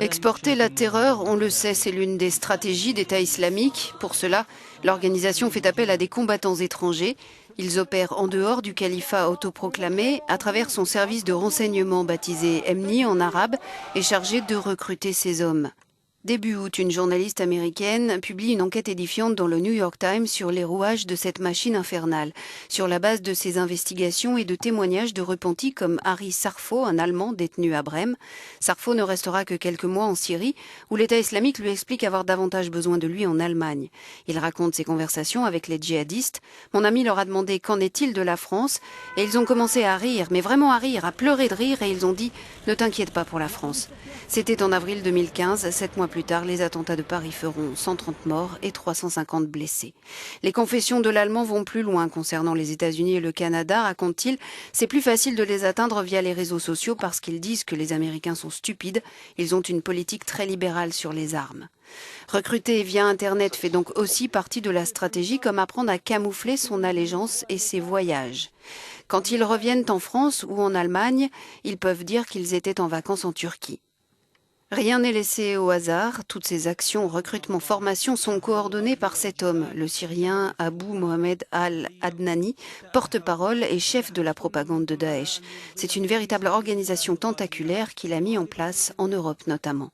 Exporter la terreur, on le sait, c'est l'une des stratégies d'État islamique. Pour cela, l'organisation fait appel à des combattants étrangers. Ils opèrent en dehors du califat autoproclamé à travers son service de renseignement baptisé Emni en arabe et chargé de recruter ces hommes. Début août, une journaliste américaine publie une enquête édifiante dans le New York Times sur les rouages de cette machine infernale. Sur la base de ses investigations et de témoignages de repentis comme Harry Sarfo, un Allemand détenu à Brême. Sarfo ne restera que quelques mois en Syrie, où l'État islamique lui explique avoir davantage besoin de lui en Allemagne. Il raconte ses conversations avec les djihadistes. Mon ami leur a demandé qu'en est-il de la France, et ils ont commencé à rire, mais vraiment à rire, à pleurer de rire, et ils ont dit « Ne t'inquiète pas pour la France ». C'était en avril 2015, 7 mois plus tard, les attentats de Paris feront 130 morts et 350 blessés. Les confessions de l'Allemand vont plus loin concernant les États-Unis et le Canada, raconte-t-il. C'est plus facile de les atteindre via les réseaux sociaux parce qu'ils disent que les Américains sont stupides. Ils ont une politique très libérale sur les armes. Recruter via Internet fait donc aussi partie de la stratégie, comme apprendre à camoufler son allégeance et ses voyages. Quand ils reviennent en France ou en Allemagne, ils peuvent dire qu'ils étaient en vacances en Turquie. Rien n'est laissé au hasard. Toutes ces actions, recrutement, formation sont coordonnées par cet homme, le Syrien Abou Mohamed Al-Adnani, porte-parole et chef de la propagande de Daesh. C'est une véritable organisation tentaculaire qu'il a mis en place en Europe notamment.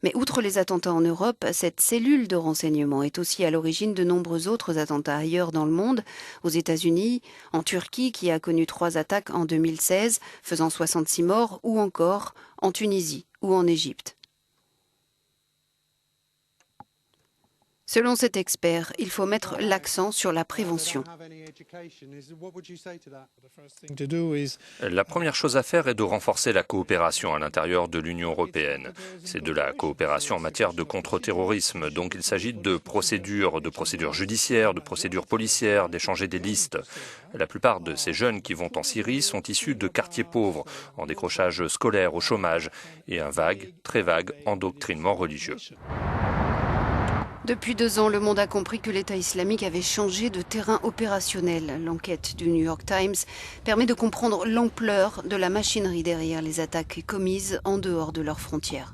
Mais outre les attentats en Europe, cette cellule de renseignement est aussi à l'origine de nombreux autres attentats ailleurs dans le monde, aux États-Unis, en Turquie qui a connu 3 attaques en 2016, faisant 66 morts, ou encore en Tunisie ou en Égypte. Selon cet expert, il faut mettre l'accent sur la prévention. La première chose à faire est de renforcer la coopération à l'intérieur de l'Union européenne. C'est de la coopération en matière de contre-terrorisme, donc il s'agit de procédures judiciaires, de procédures policières, d'échanger des listes. La plupart de ces jeunes qui vont en Syrie sont issus de quartiers pauvres, en décrochage scolaire, au chômage, et un vague, très vague, endoctrinement religieux. Depuis 2 ans, le monde a compris que l'État islamique avait changé de terrain opérationnel. L'enquête du New York Times permet de comprendre l'ampleur de la machinerie derrière les attaques commises en dehors de leurs frontières.